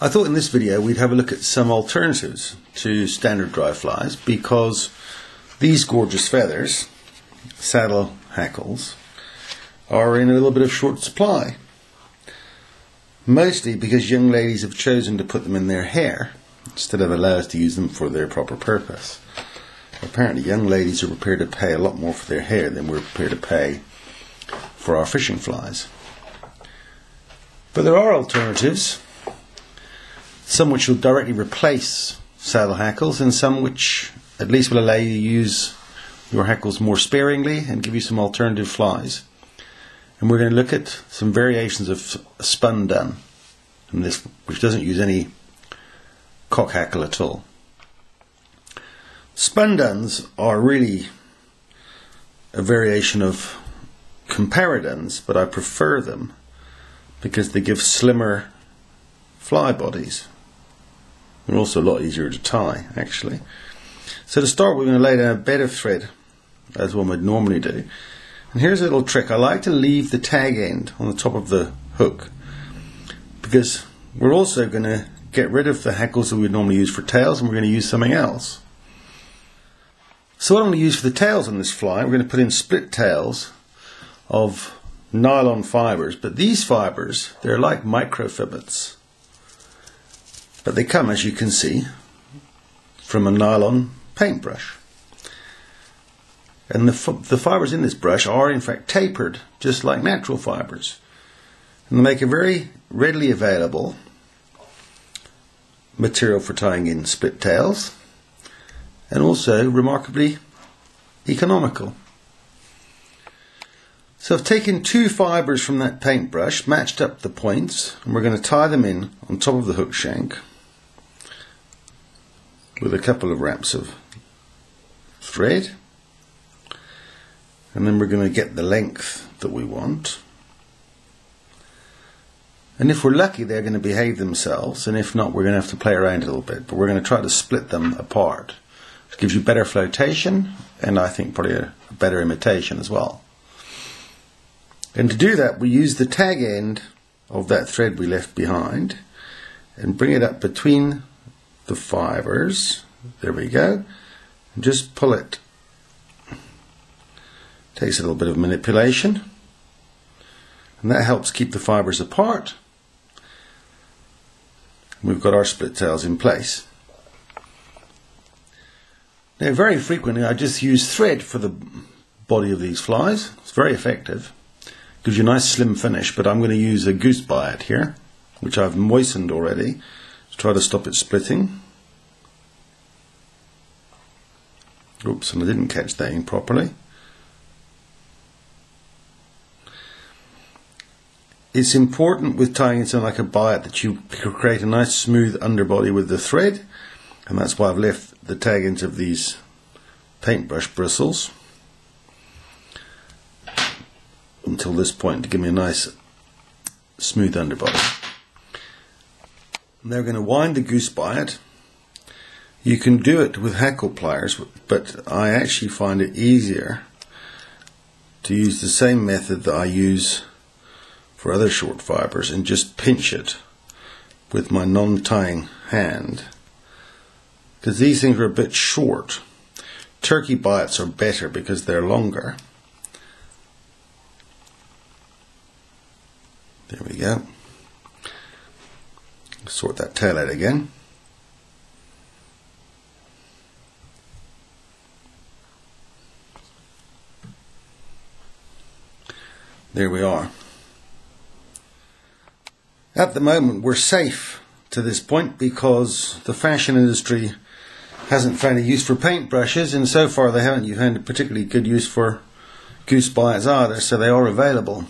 I thought in this video we'd have a look at some alternatives to standard dry flies, because these gorgeous feathers, saddle hackles, are in a little bit of short supply. Mostly because young ladies have chosen to put them in their hair instead of allow us to use them for their proper purpose. Apparently young ladies are prepared to pay a lot more for their hair than we're prepared to pay for our fishing flies. But there are alternatives, some which will directly replace saddle hackles and some which at least will allow you to use your hackles more sparingly and give you some alternative flies. And we're going to look at some variations of spun dun, and this, which doesn't use any cock hackle at all. Spun duns are really a variation of comparaduns, but I prefer them because they give slimmer fly bodies. They're also a lot easier to tie, actually. So to start, we're going to lay down a bed of thread, as one would normally do. And here's a little trick. I like to leave the tag end on the top of the hook, because we're also going to get rid of the hackles that we would normally use for tails, and we're going to use something else. So what I'm going to use for the tails on this fly, we're going to put in split tails of nylon fibers. But these fibers, they're like microfibers. But they come, as you can see, from a nylon paintbrush. And the fibers in this brush are in fact tapered, just like natural fibers. And they make a very readily available material for tying in split tails, and also remarkably economical. So I've taken two fibers from that paintbrush, matched up the points, and we're going to tie them in on top of the hook shank with a couple of wraps of thread. And then we're going to get the length that we want. And if we're lucky, they're going to behave themselves, and if not, we're going to have to play around a little bit. But we're going to try to split them apart. It gives you better flotation, and I think probably a better imitation as well. And to do that, we use the tag end of that thread we left behind and bring it up between the fibers. There we go. And just pull it. Takes a little bit of manipulation, and that helps keep the fibers apart. We've got our split tails in place. Now, very frequently I just use thread for the body of these flies. It's very effective. Gives you a nice slim finish, but I'm going to use a goose biot here, which I've moistened already, to try to stop it splitting. Oops, and I didn't catch that in properly. It's important with tying in something like a biot that you create a nice smooth underbody with the thread, and that's why I've left the tag ends of these paintbrush bristles until this point to give me a nice smooth underbody. Now we're going to wind the goose biot. You can do it with hackle pliers, but I actually find it easier to use the same method that I use for other short fibers and just pinch it with my non-tying hand, because these things are a bit short. Turkey biots are better because they're longer. There we go. Sort that tail out again. There we are. At the moment we're safe to this point because the fashion industry hasn't found a use for paintbrushes, and so far they haven't found a particularly good use for goose biots either, so they are available.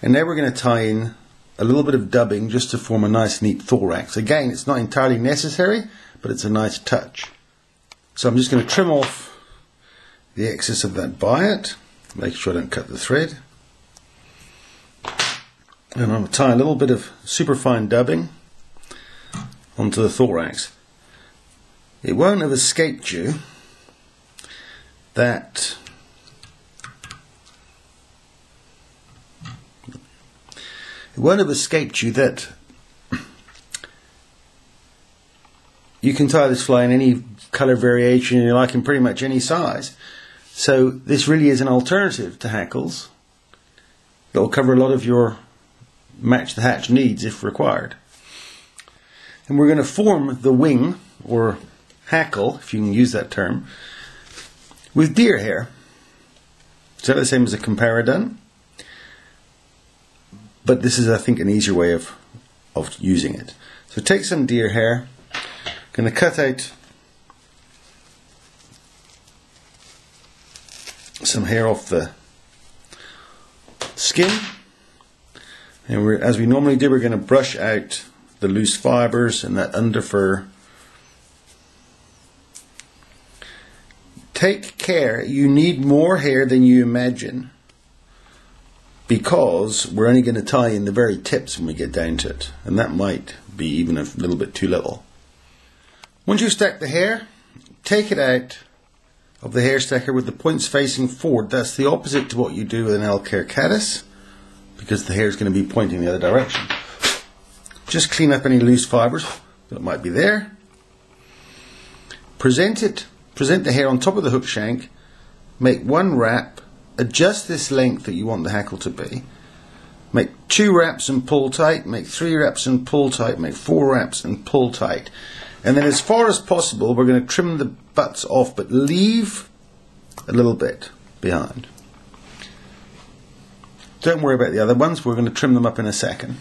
And now we're going to tie in a little bit of dubbing just to form a nice neat thorax. Again, it's not entirely necessary, but it's a nice touch. So I'm just going to trim off the excess of that biot, make sure I don't cut the thread. And I'll tie a little bit of superfine dubbing onto the thorax. It won't have escaped you that you can tie this fly in any colour variation you like in pretty much any size. So this really is an alternative to hackles that will cover a lot of your match the hatch needs if required. And we're going to form the wing, or hackle, if you can use that term, with deer hair. So the same as a comparadun, but this is, I think, an easier way of using it. So take some deer hair, going to cut out some hair off the skin, and as we normally do, we're going to brush out the loose fibers and that underfur. Take care, you need more hair than you imagine, because we're only going to tie in the very tips when we get down to it, and that might be even a little bit too little. Once you stack the hair, take it out of the hair stacker with the points facing forward. That's the opposite to what you do with an elk hair caddis, because the hair is going to be pointing the other direction. Just clean up any loose fibers that might be there. Present the hair on top of the hook shank, make one wrap, adjust this length that you want the hackle to be, make 2 wraps and pull tight, make 3 wraps and pull tight, make 4 wraps and pull tight. And then as far as possible, we're going to trim the butts off, but leave a little bit behind. Don't worry about the other ones, we're going to trim them up in a second.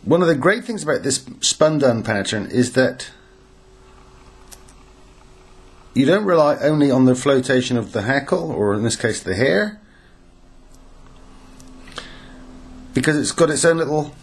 One of the great things about this spun done pattern is that you don't rely only on the flotation of the hackle, or in this case the hair, because it's got its own little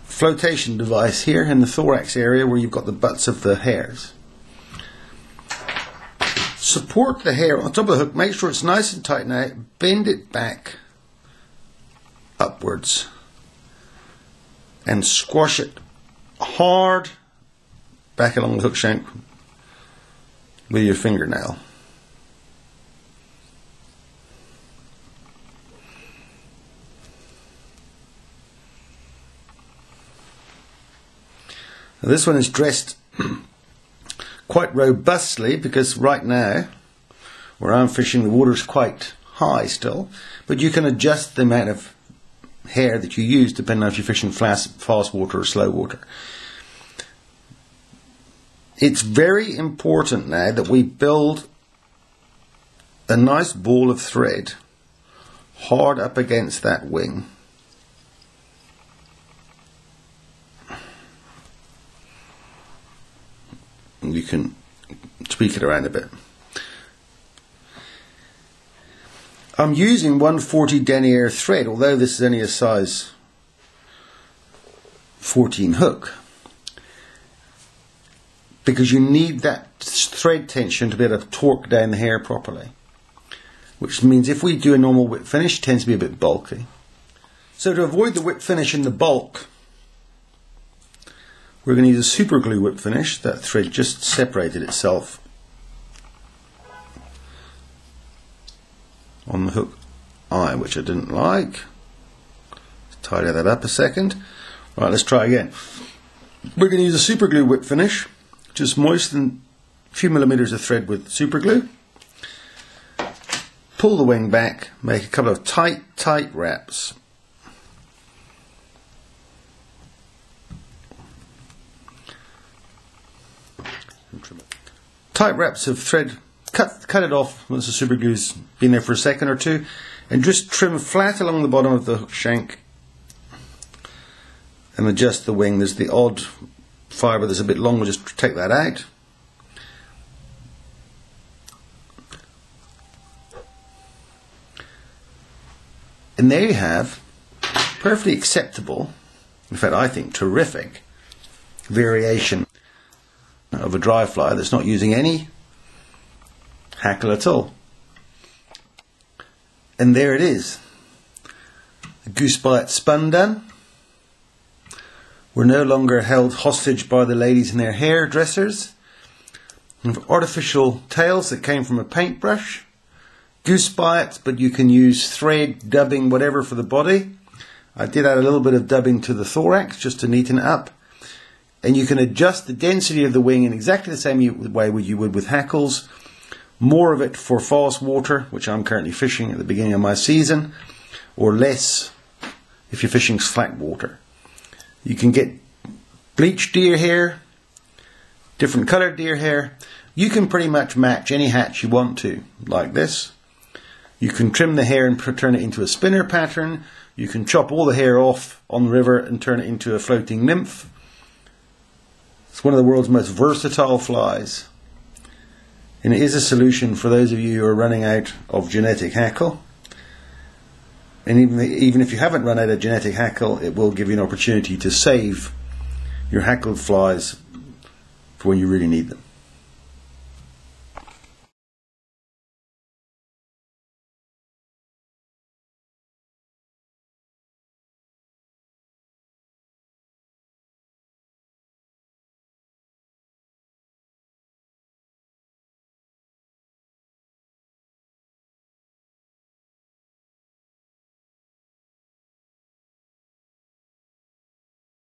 flotation device here in the thorax area where you've got the butts of the hairs. Support the hair on top of the hook, make sure it's nice and tight now, bend it back upwards and squash it hard back along the hook shank with your fingernail. Now this one is dressed quite robustly, because right now where I'm fishing the water's quite high still, but you can adjust the amount of hair that you use depending on if you're fishing fast water or slow water. It's very important now that we build a nice ball of thread hard up against that wing. And you can tweak it around a bit. I'm using 140 denier thread, although this is only a size 14 hook, because you need that thread tension to be able to torque down the hair properly, which means if we do a normal whip finish, it tends to be a bit bulky. So to avoid the whip finish and the bulk, we're going to use a super glue whip finish. That thread just separated itself on the hook eye, which I didn't like. Let's tidy that up a second. Right, let's try again. We're going to use a super glue whip finish. Just moisten a few millimeters of thread with super glue. Pull the wing back, make a couple of tight wraps. Tight wraps of thread. Cut it off once the super glue's been there for a second or two, and just trim flat along the bottom of the hook shank and adjust the wing. There's the odd fibre that's a bit long, we'll just take that out. And there you have perfectly acceptable, in fact I think terrific, variation of a dry fly that's not using any hackle at all. And there it is, the goose bite spun done. We're no longer held hostage by the ladies and their hairdressers. Artificial tails that came from a paintbrush, goose bites, but you can use thread, dubbing, whatever for the body. I did add a little bit of dubbing to the thorax just to neaten it up. And you can adjust the density of the wing in exactly the same way you would with hackles. More of it for fast water, which I'm currently fishing at the beginning of my season, or less if you're fishing slack water. You can get bleached deer hair, different coloured deer hair. You can pretty much match any hatch you want to, like this. You can trim the hair and turn it into a spinner pattern. You can chop all the hair off on the river and turn it into a floating nymph. It's one of the world's most versatile flies. And it is a solution for those of you who are running out of genetic hackle. And even if you haven't run out of genetic hackle, it will give you an opportunity to save your hackled flies for when you really need them.